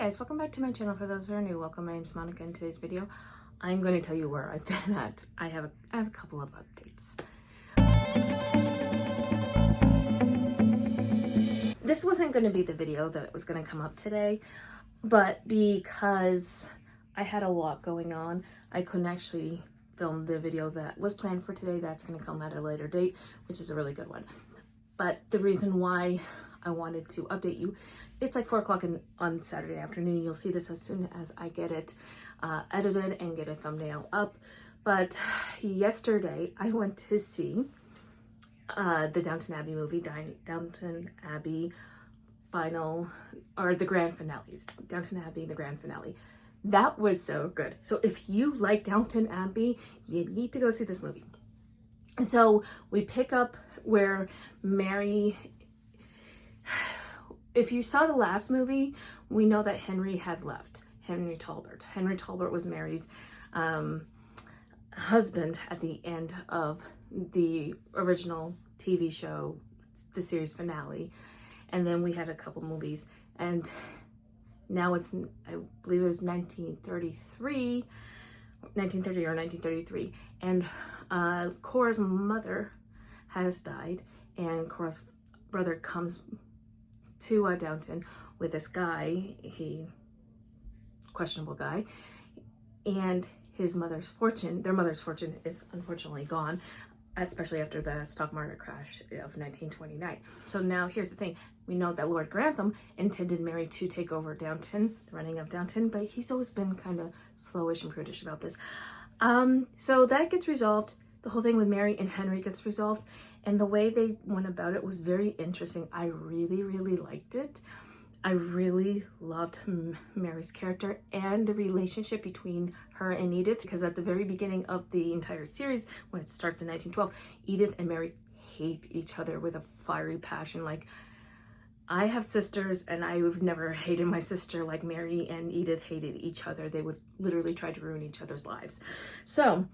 Guys, welcome back to my channel. For those who are new, welcome. My name's Monica. In today's video, I'm going to tell you where I've been at. I have a couple of updates. This wasn't going to be the video that was going to come up today, but because I had a lot going on, I couldn't actually film the video that was planned for today. That's going to come at a later date, which is a really good one. But the reason why I wanted to update you, it's like 4 o'clock on Saturday afternoon. You'll see this as soon as I get it edited and get a thumbnail up. But yesterday I went to see the Downton Abbey movie, Downton Abbey final, or the grand finales, Downton Abbey, the grand finale. That was so good. So if you like Downton Abbey, you need to go see this movie. So we pick up where Mary, if you saw the last movie, we know that Henry had left. Henry Talbot. Henry Talbot was Mary's husband at the end of the original TV show, the series finale. And then we had a couple movies. And now it's, I believe it was 1930 or 1933. And Cora's mother has died. And Cora's brother comes to Downton with this guy, questionable guy, and his mother's fortune, their mother's fortune is unfortunately gone, especially after the stock market crash of 1929. So now here's the thing. We know that Lord Grantham intended Mary to take over Downton, the running of Downton, but he's always been kind of slowish and prudish about this. So that gets resolved. The whole thing with Mary and Henry gets resolved. And the way they went about it was very interesting. I really, really liked it. I really loved Mary's character and the relationship between her and Edith, because at the very beginning of the entire series, when it starts in 1912, Edith and Mary hate each other with a fiery passion. Like, I have sisters and I've never hated my sister like Mary and Edith hated each other. They would literally try to ruin each other's lives. So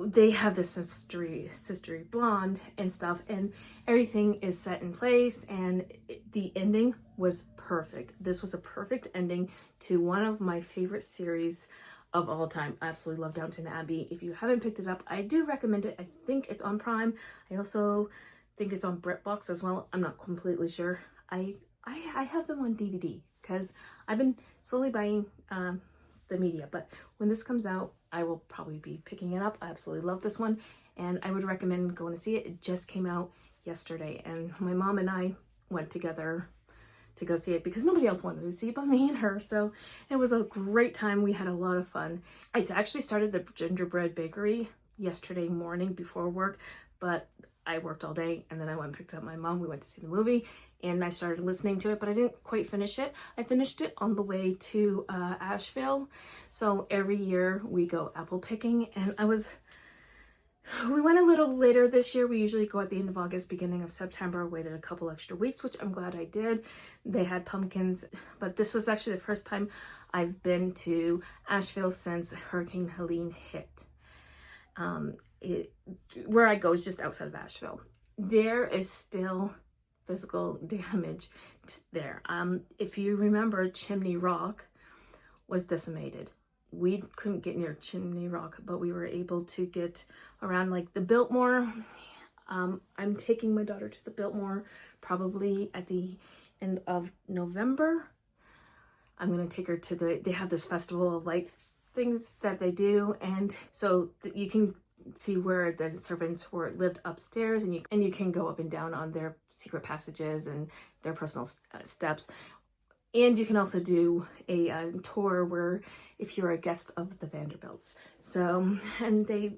they have this sistery bond and stuff, and everything is set in place, and the ending was perfect. This was a perfect ending to one of my favorite series of all time. I absolutely love Downton Abbey. If you haven't picked it up, I do recommend it. I think it's on Prime. I also think it's on BritBox as well. I'm not completely sure. I have them on DVD because I've been slowly buying the media, but when this comes out, I will probably be picking it up. I absolutely love this one, and I would recommend going to see it. It just came out yesterday, and my mom and I went together to go see it because nobody else wanted to see it but me and her. So it was a great time. We had a lot of fun. I actually started the gingerbread bakery yesterday morning before work, but I worked all day, and then I went and picked up my mom. We went to see the movie, and I started listening to it, but I didn't quite finish it. I finished it on the way to Asheville. So every year we go apple picking, and we went a little later this year. We usually go at the end of August, beginning of September. Waited a couple extra weeks, which I'm glad I did. They had pumpkins, but this was actually the first time I've been to Asheville since Hurricane Helene hit. Where I go is just outside of Asheville. There is still physical damage there. If you remember, Chimney Rock was decimated. We couldn't get near Chimney Rock, but we were able to get around like the Biltmore. I'm taking my daughter to the Biltmore probably at the end of November. I'm going to take her to they have this festival of lights things that they do, and so you can see where the servants lived upstairs, and you can go up and down on their secret passages and their personal steps. And you can also do a tour where if you're a guest of the Vanderbilts. So, and they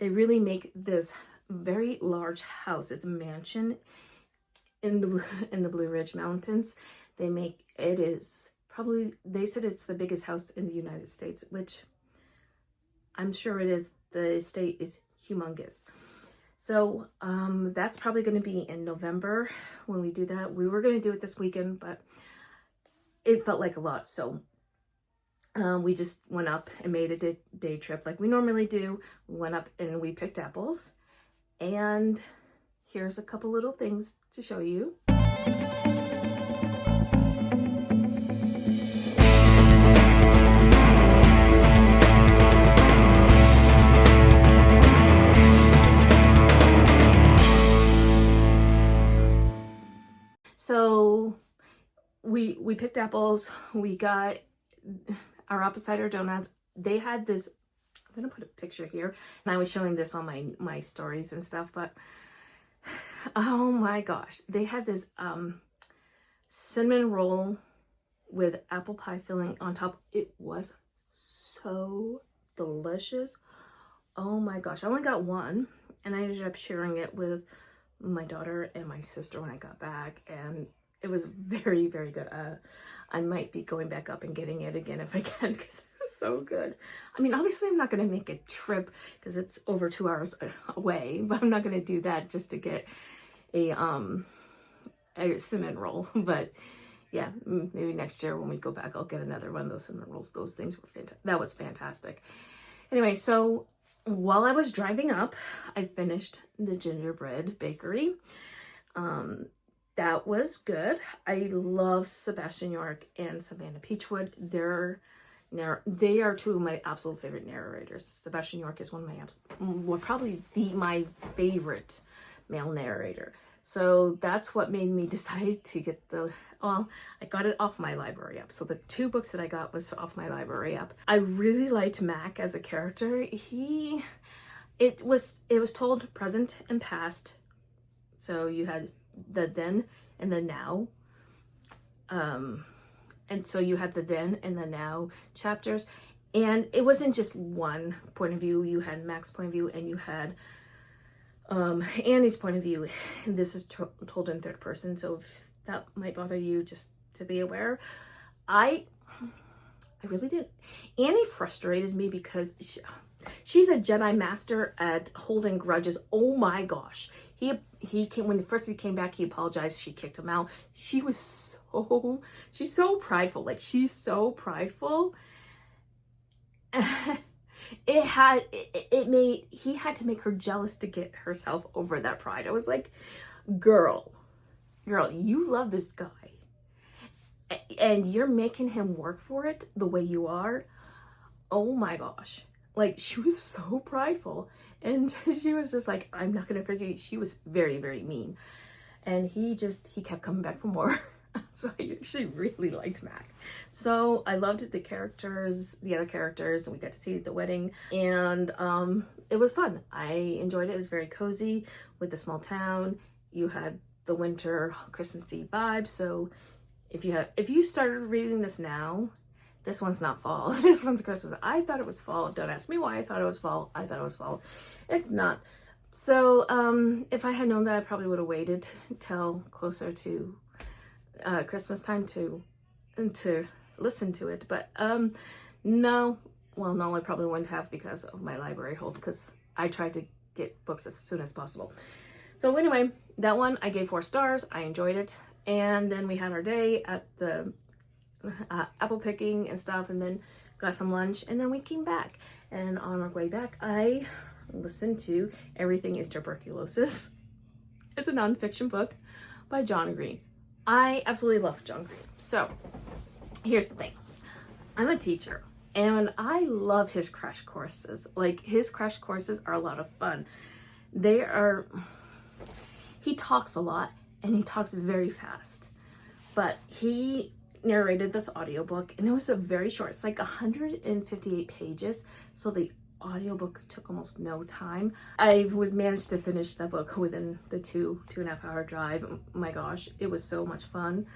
really make this very large house. It's a mansion in the Blue Ridge Mountains. It is probably, they said it's the biggest house in the United States, which I'm sure it is. The estate is humongous. So that's probably going to be in November when we do that. We were going to do it this weekend, but it felt like a lot. So we just went up and made a day trip like we normally do. We went up and we picked apples. And here's a couple little things to show you. picked apples. We got our apple cider donuts. They had this, I'm gonna put a picture here, and I was showing this on my stories and stuff, but oh my gosh, they had this cinnamon roll with apple pie filling on top. It was so delicious. Oh my gosh, I only got one, and I ended up sharing it with my daughter and my sister when I got back, and it was very, very good. I might be going back up and getting it again if I can, because it was so good. I mean, obviously I'm not going to make a trip because it's over 2 hours away, but I'm not going to do that just to get a cinnamon roll. But yeah, maybe next year when we go back, I'll get another one of those cinnamon rolls. Those things were fantastic. That was fantastic. Anyway, so while I was driving up, I finished the gingerbread bakery. That was good. I love Sebastian York and Savannah Peachwood. They are two of my absolute favorite narrators. Sebastian York is one of my favorite male narrator. So that's what made me decide to get I got it off my library app. So the 2 books that I got was off my library app. I really liked Mac as a character. It was told present and past. So you had the then and the now. And so you had the then and the now chapters. And it wasn't just one point of view. You had Mac's point of view, and you had Annie's point of view. And this is told in third person, so if that might bother you, just to be aware. I really did. Annie frustrated me because she's a Jedi master at holding grudges. Oh my gosh. He came, when first he came back, he apologized. She kicked him out. She's so prideful. Like, she's so prideful. He had to make her jealous to get herself over that pride. I was like, girl, you love this guy, and you're making him work for it the way you are. Oh my gosh. Like, she was so prideful, and she was just like, I'm not gonna forgive you. She was very, very mean, and he kept coming back for more. So I actually really liked Mac. So I loved the other characters, and we got to see the wedding, and it was fun. I enjoyed it. It was very cozy with the small town. You had the winter Christmassy vibe. So if you started reading this now, this one's not fall. This one's Christmas. I thought it was fall. Don't ask me why I thought it was fall. I thought it was fall. It's not. So if I had known that, I probably would have waited till closer to Christmas time to listen to it. But no, I probably wouldn't have, because of my library hold, because I tried to get books as soon as possible. So anyway, that one I gave 4 stars. I enjoyed it. And then we had our day at the apple picking and stuff, and then got some lunch, and then we came back. And on our way back, I listened to Everything is Tuberculosis. It's a nonfiction book by John Green. I absolutely love John Green. So here's the thing. I'm a teacher, and I love his crash courses. Like, his crash courses are a lot of fun. He talks a lot, and he talks very fast, but he narrated this audiobook, and it was a very short, it's like 158 pages. So the audiobook took almost no time. I managed to finish that book within the 2.5 hour drive. Oh my gosh, it was so much fun.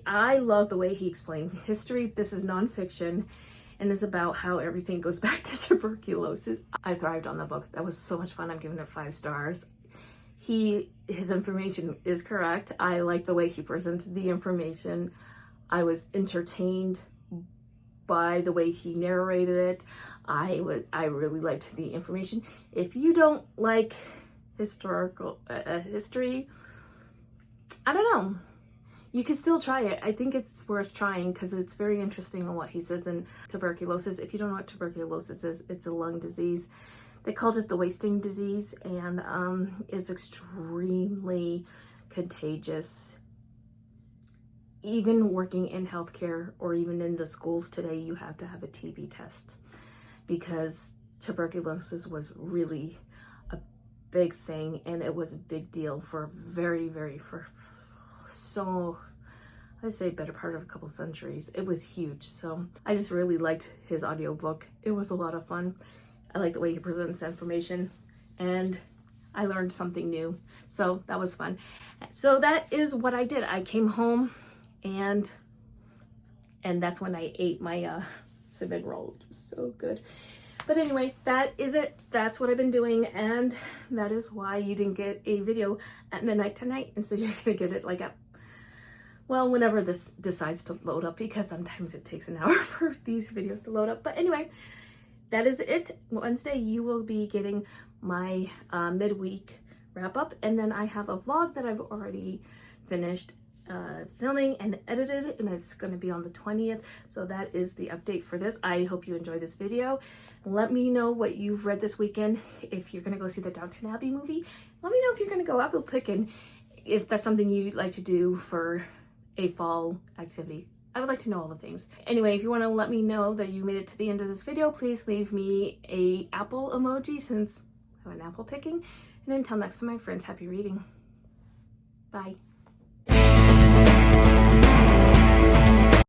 I love the way he explained history. This is nonfiction, and it's about how everything goes back to tuberculosis. I thrived on that book. That was so much fun. I'm giving it 5 stars. His information is correct. I like the way he presented the information. I was entertained by the way he narrated it. I really liked the information. If you don't like historical history, I don't know. You can still try it. I think it's worth trying, because it's very interesting on what he says in tuberculosis. If you don't know what tuberculosis is, it's a lung disease. They called it the wasting disease, and it's extremely contagious. Even working in healthcare, or even in the schools today, you have to have a TB test, because tuberculosis was really a big thing, and it was a big deal for I'd say better part of a couple centuries. It was huge. So I just really liked his audiobook. It was a lot of fun. I like the way he presents information, and I learned something new. So that was fun. So that is what I did. I came home and that's when I ate my cinnamon roll. It was so good. But anyway, that is it. That's what I've been doing, and that is why you didn't get a video at midnight tonight. Instead, you're gonna get it like at, well, whenever this decides to load up, because sometimes it takes an hour for these videos to load up. But anyway, that is it. Wednesday, you will be getting my midweek wrap up, and then I have a vlog that I've already finished filming and edited, and it's going to be on the 20th. So that is the update for this. I hope you enjoyed this video. Let me know what you've read this weekend. If you're going to go see the Downton Abbey movie, let me know if you're going to go apple picking, if that's something you'd like to do for a fall activity. I would like to know all the things. Anyway, if you want to let me know that you made it to the end of this video, please leave me a apple emoji, since I'm an apple picking. And until next time, my friends, happy reading. Bye.